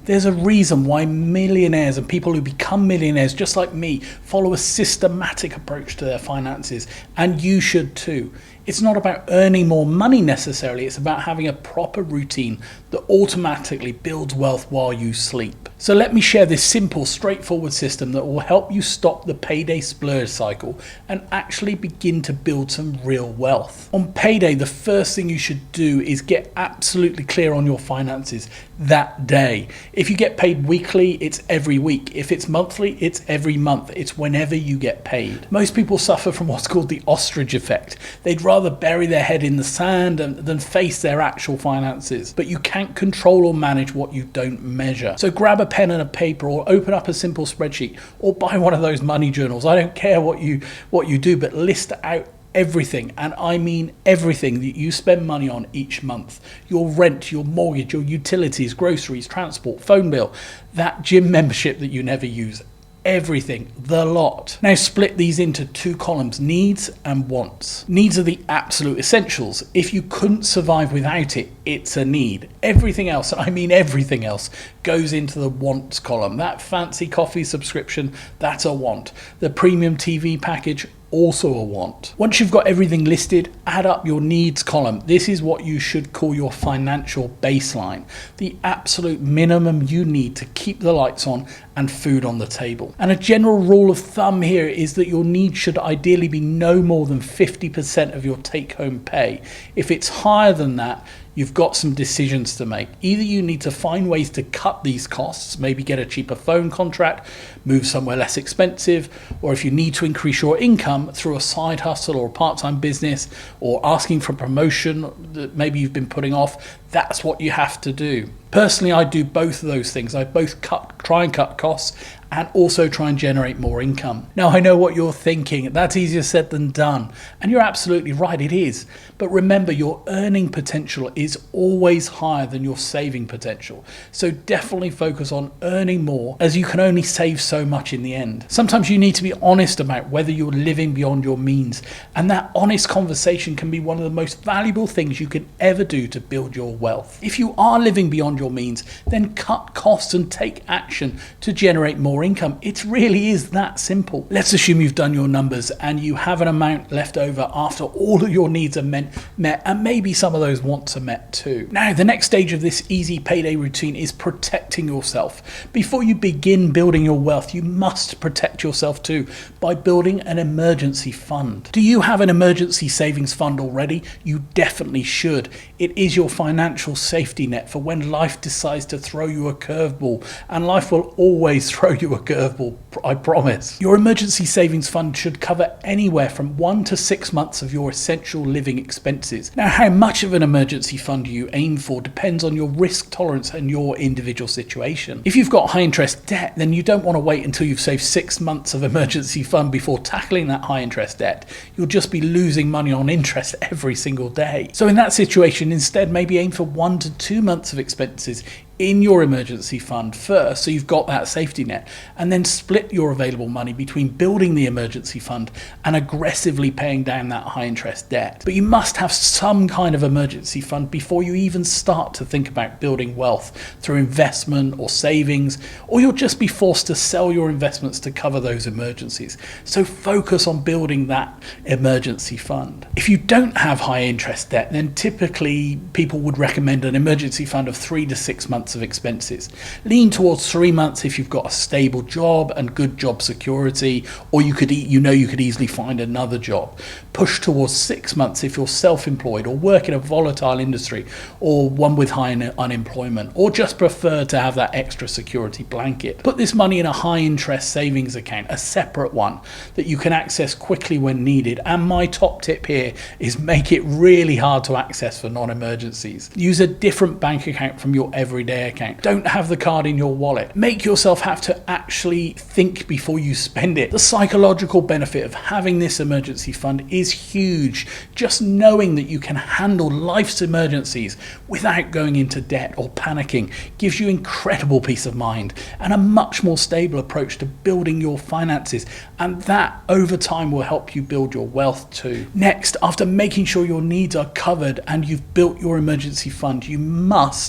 There's a reason why millionaires and people who become millionaires, just like me, follow a systematic approach to their finances, and you should too. It's not about earning more money necessarily, it's about having a proper routine that automatically builds wealth while you sleep. So let me share this simple, straightforward system that will help you stop the payday splurge cycle and actually begin to build some real wealth. On payday, the first thing you should do is get absolutely clear on your finances that day. If you get paid weekly, it's every week. If it's monthly, it's every month. It's whenever you get paid. Most people suffer from what's called the ostrich effect. They'd rather bury their head in the sand than face their actual finances. But you can't control or manage what you don't measure. So grab a pen and a paper, or open up a simple spreadsheet, or buy one of those money journals. I don't care what you do, but list out everything, and I mean everything that you spend money on each month. Your rent, your mortgage, your utilities, groceries, transport, phone bill, that gym membership that you never use. Everything, the lot. Now split these into two columns, needs and wants. Needs are the absolute essentials. If you couldn't survive without it, it's a need. Everything else, I mean everything else, goes into the wants column. That fancy coffee subscription, that's a want. The premium TV package, also a want. Once you've got everything listed, add up your needs column. This is what you should call your financial baseline, the absolute minimum you need to keep the lights on and food on the table. And a general rule of thumb here is that your needs should ideally be no more than 50% of your take-home pay. If it's higher than that, you've got some decisions to make. Either you need to find ways to cut these costs, maybe get a cheaper phone contract, move somewhere less expensive, or if you need to increase your income through a side hustle or a part-time business, or asking for a promotion that maybe you've been putting off, that's what you have to do. Personally, I do both of those things. I both try and cut costs and also try and generate more income. Now, I know what you're thinking. That's easier said than done. And you're absolutely right, it is. But remember, your earning potential is always higher than your saving potential. So definitely focus on earning more, as you can only save so much in the end. Sometimes you need to be honest about whether you're living beyond your means. And that honest conversation can be one of the most valuable things you can ever do to build your wealth. If you are living beyond your means, then cut costs and take action to generate more income. It really is that simple. Let's assume you've done your numbers and you have an amount left over after all of your needs are met, and maybe some of those wants are met too. Now, the next stage of this easy payday routine is protecting yourself. Before you begin building your wealth, you must protect yourself too by building an emergency fund. Do you have an emergency savings fund already? You definitely should. It is your financial safety net for when life decides to throw you a curveball, and life will always throw you a curveball, I promise. Your emergency savings fund should cover anywhere from 1 to 6 months of your essential living expenses. Now, how much of an emergency fund you aim for depends on your risk tolerance and your individual situation. If you've got high interest debt, then you don't want to wait until you've saved 6 months of emergency fund before tackling that high interest debt. You'll just be losing money on interest every single day. So in that situation, instead, maybe aim for 1 to 2 months of expenses in your emergency fund first, so you've got that safety net, and then split your available money between building the emergency fund and aggressively paying down that high interest debt. But you must have some kind of emergency fund before you even start to think about building wealth through investment or savings, or you'll just be forced to sell your investments to cover those emergencies. So focus on building that emergency fund. If you don't have high interest debt, then typically people would recommend an emergency fund of 3 to 6 months of expenses. Lean towards 3 months if you've got a stable job and good job security, or you could easily find another job. Push towards 6 months if you're self-employed or work in a volatile industry or one with high unemployment, or just prefer to have that extra security blanket. Put this money in a high interest savings account, a separate one that you can access quickly when needed. And my top tip here is make it really hard to access for non-emergencies. Use a different bank account from your everyday account. Don't have the card in your wallet. Make yourself have to actually think before you spend it. The psychological benefit of having this emergency fund is huge. Just knowing that you can handle life's emergencies without going into debt or panicking gives you incredible peace of mind and a much more stable approach to building your finances, and that over time will help you build your wealth too. Next, after making sure your needs are covered and you've built your emergency fund,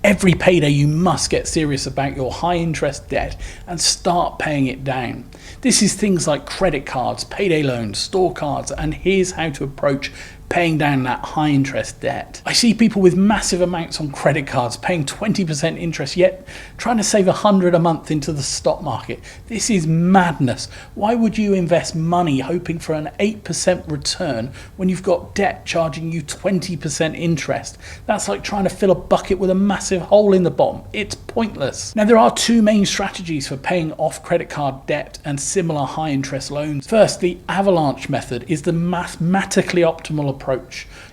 every payday you must get serious about your high interest debt and start paying it down. This is things like credit cards, payday loans, store cards, and here's how to approach paying down that high interest debt. I see people with massive amounts on credit cards paying 20% interest, yet trying to save $100 a month into the stock market. This is madness. Why would you invest money hoping for an 8% return when you've got debt charging you 20% interest? That's like trying to fill a bucket with a massive hole in the bottom. It's pointless. Now, there are two main strategies for paying off credit card debt and similar high interest loans. First, the avalanche method is the mathematically optimal approach.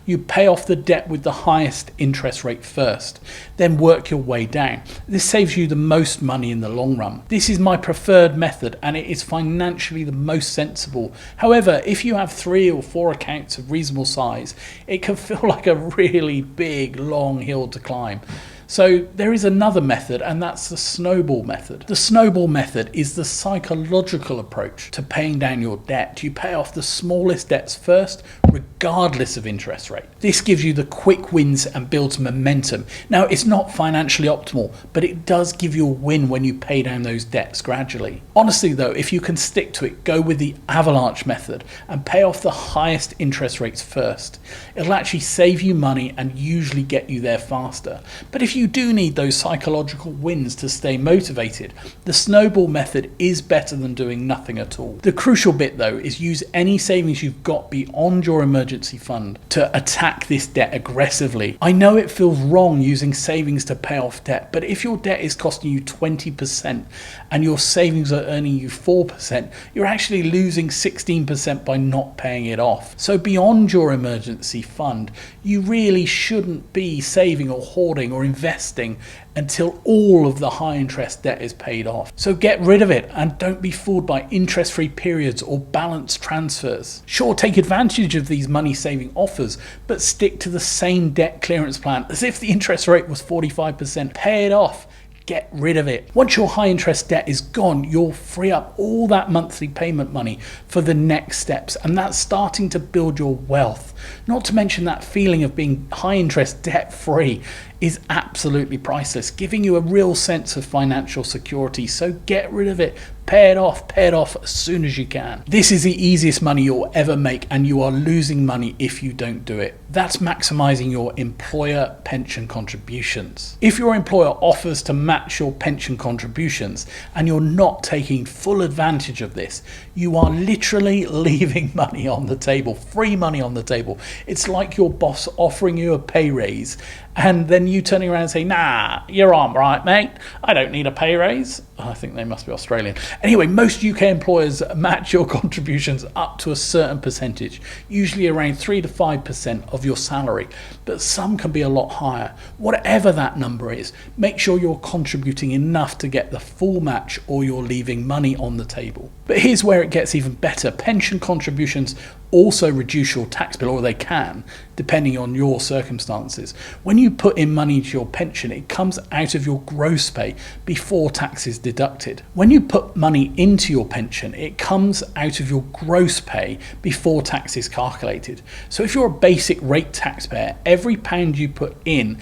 You pay off the debt with the highest interest rate first, then work your way down. This saves you the most money in the long run. This is my preferred method and it is financially the most sensible. However, if you have 3 or 4 accounts of reasonable size, it can feel like a really big, long hill to climb. So there is another method, and that's the snowball method. The snowball method is the psychological approach to paying down your debt. You pay off the smallest debts first, regardless of interest rate. This gives you the quick wins and builds momentum. Now, it's not financially optimal, but it does give you a win when you pay down those debts gradually. Honestly though, if you can stick to it, go with the avalanche method and pay off the highest interest rates first. It'll actually save you money and usually get you there faster. But if you do need those psychological wins to stay motivated, the snowball method is better than doing nothing at all. The crucial bit though is use any savings you've got beyond your emergency fund to attack this debt aggressively. I know it feels wrong using savings to pay off debt, but if your debt is costing you 20% and your savings are earning you 4%, you're actually losing 16% by not paying it off. So beyond your emergency fund, you really shouldn't be saving or hoarding or investing until all of the high interest debt is paid off. So get rid of it and don't be fooled by interest-free periods or balance transfers. Sure, take advantage of these money saving offers, but stick to the same debt clearance plan as if the interest rate was 45%. Pay it off. Get rid of it. Once your high interest debt is gone, you'll free up all that monthly payment money for the next steps, and that's starting to build your wealth. Not to mention that feeling of being high interest debt free is absolutely priceless, giving you a real sense of financial security. So get rid of it. Pay it off as soon as you can. This is the easiest money you'll ever make, and you are losing money if you don't do it. That's maximizing your employer pension contributions. If your employer offers to match your pension contributions and you're not taking full advantage of this, you are literally leaving money on the table, free money on the table. It's like your boss offering you a pay raise and then you turning around and saying, nah, you're on right, mate. I don't need a pay raise. I think they must be Australian. Anyway, most UK employers match your contributions up to a certain percentage, usually around 3 to 5% of your salary, but some can be a lot higher. Whatever that number is, make sure you're contributing enough to get the full match or you're leaving money on the table. But here's where it gets even better. Pension contributions also reduce your tax bill, or they can, depending on your circumstances. When you put in money into your pension, it comes out of your gross pay before tax is deducted. When you put money into your pension, it comes out of your gross pay before tax is calculated. So if you're a basic rate taxpayer, every pound you put in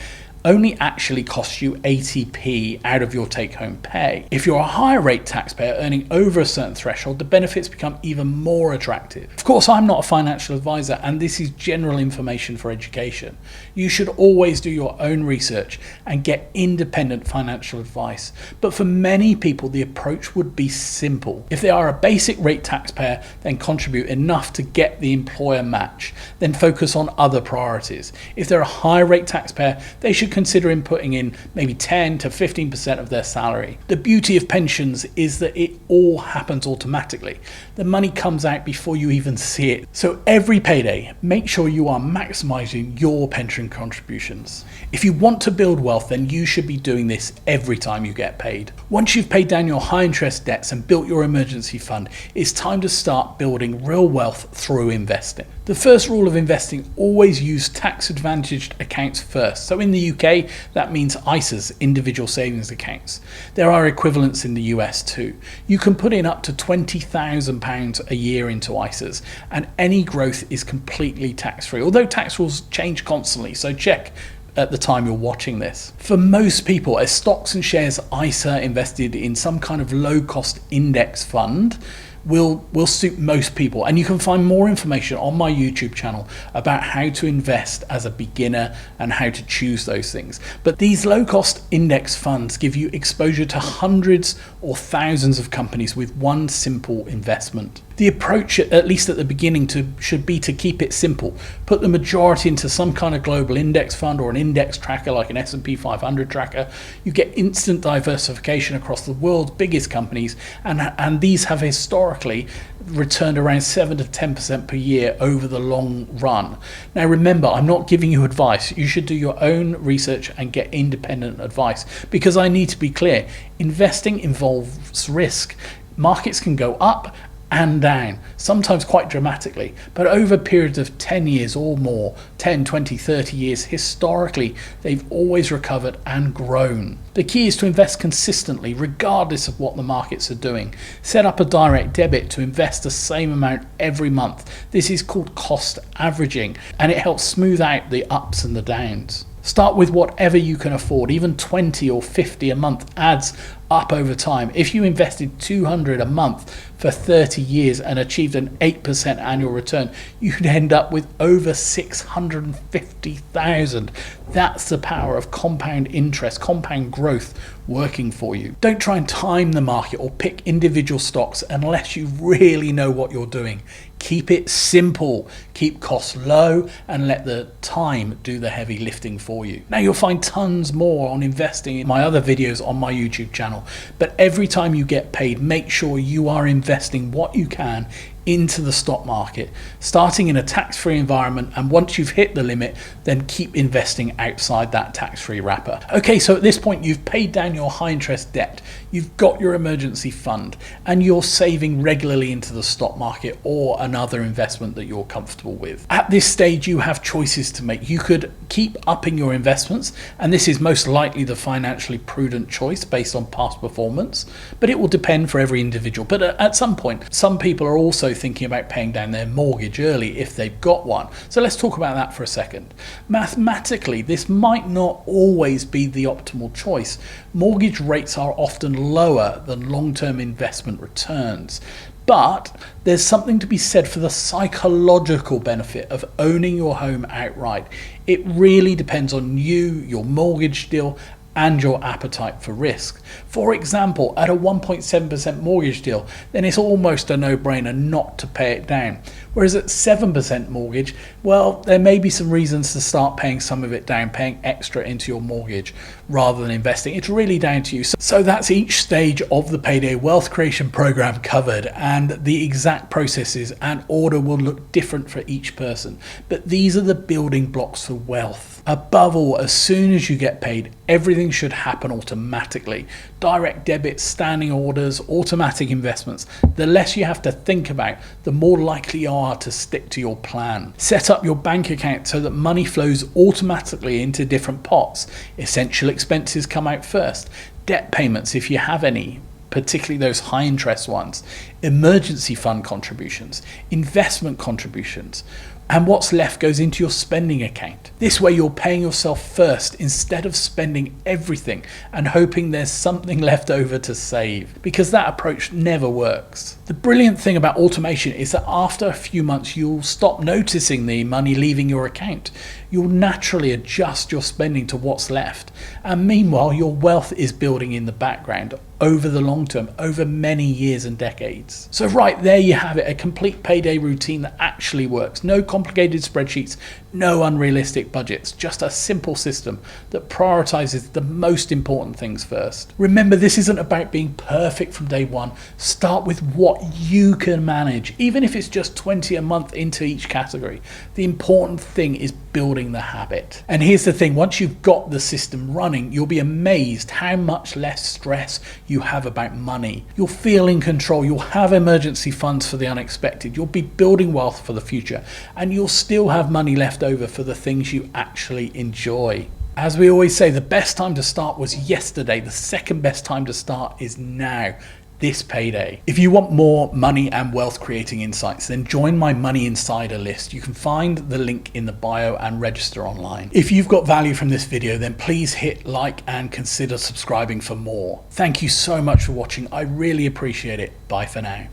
only actually costs you 80p out of your take-home pay. If you're a higher rate taxpayer earning over a certain threshold, the benefits become even more attractive. Of course, I'm not a financial advisor, and this is general information for education. You should always do your own research and get independent financial advice. But for many people, the approach would be simple. If they are a basic rate taxpayer, then contribute enough to get the employer match, then focus on other priorities. If they're a high rate taxpayer, they should consider putting in maybe 10 to 15% of their salary. The beauty of pensions is that it all happens automatically. The money comes out before you even see it. So every payday, make sure you are maximizing your pension contributions. If you want to build wealth, then you should be doing this every time you get paid. Once you've paid down your high interest debts and built your emergency fund, it's time to start building real wealth through investing. The first rule of investing: always use tax advantaged accounts first. So in the UK, that means ISAs, individual savings accounts. There are equivalents in the US too. You can put in up to £20,000 a year into ISAs, and any growth is completely tax-free, although tax rules change constantly, so check at the time you're watching this. For most people, a stocks and shares ISA invested in some kind of low-cost index fund will suit most people, and you can find more information on my YouTube channel about how to invest as a beginner and how to choose those things. But these low-cost index funds give you exposure to hundreds or thousands of companies with one simple investment. The approach, at least at the beginning, should be to keep it simple. Put the majority into some kind of global index fund or an index tracker like an S&P 500 tracker. You get instant diversification across the world's biggest companies, and these have historically returned around 7 to 10% per year over the long run. Now remember, I'm not giving you advice. You should do your own research and get independent advice, because I need to be clear, investing involves risk. Markets can go up and down, sometimes quite dramatically, but over periods of 10 years or more, 10, 20, 30 years, historically, they've always recovered and grown. The key is to invest consistently, regardless of what the markets are doing. Set up a direct debit to invest the same amount every month. This is called cost averaging, and it helps smooth out the ups and the downs. Start with whatever you can afford. Even 20 or 50 a month adds up over time. If you invested 200 a month for 30 years and achieved an 8% annual return, you'd end up with over 650,000. That's the power of compound interest, compound growth working for you. Don't try and time the market or pick individual stocks unless you really know what you're doing. Keep it simple, keep costs low, and let the time do the heavy lifting for you. Now you'll find tons more on investing in my other videos on my YouTube channel, but every time you get paid, make sure you are investing what you can into the stock market, starting in a tax-free environment, and once you've hit the limit, then keep investing outside that tax-free wrapper. Okay, so at this point you've paid down your high interest debt, you've got your emergency fund, and you're saving regularly into the stock market or another investment that you're comfortable with. At this stage you have choices to make. You could keep upping your investments, and this is most likely the financially prudent choice based on past performance, but it will depend for every individual. But at some point, some people are also thinking about paying down their mortgage early if they've got one. So let's talk about that for a second. Mathematically, this might not always be the optimal choice. Mortgage rates are often lower than long-term investment returns. But there's something to be said for the psychological benefit of owning your home outright. It really depends on you, your mortgage deal, and your appetite for risk. For example, at a 1.7% mortgage deal, then it's almost a no-brainer not to pay it down. Whereas at 7% mortgage, well, there may be some reasons to start paying some of it down, paying extra into your mortgage rather than investing. It's really down to you. So that's each stage of the Payday wealth creation program covered, and the exact processes and order will look different for each person. But these are the building blocks for wealth. Above all, as soon as you get paid, everything should happen automatically. Direct debits, standing orders, automatic investments. The less you have to think about, the more likely you are to stick to your plan. Set up your bank account so that money flows automatically into different pots. Essential expenses come out first. Debt payments, if you have any, particularly those high interest ones. Emergency fund contributions, investment contributions. And what's left goes into your spending account. This way you're paying yourself first instead of spending everything and hoping there's something left over to save, because that approach never works. The brilliant thing about automation is that after a few months you'll stop noticing the money leaving your account. You'll naturally adjust your spending to what's left, and meanwhile your wealth is building in the background over the long term, over many years and decades. So right there you have it, a complete payday routine that actually works. No complicated spreadsheets, no unrealistic budgets, just a simple system that prioritizes the most important things first. Remember, this isn't about being perfect from day one. Start with what you can manage, even if it's just 20 a month into each category. The important thing is building the habit. And here's the thing, once you've got the system running, you'll be amazed how much less stress you have about money. You'll feel in control, you'll have emergency funds for the unexpected, you'll be building wealth for the future, and you'll still have money left over for the things you actually enjoy. As we always say, the best time to start was yesterday. The second best time to start is now. this payday. If you want more money and wealth creating insights, then join my Money Insider list. You can find the link in the bio and register online. If you've got value from this video, then please hit like and consider subscribing for more. Thank you so much for watching. I really appreciate it. Bye for now.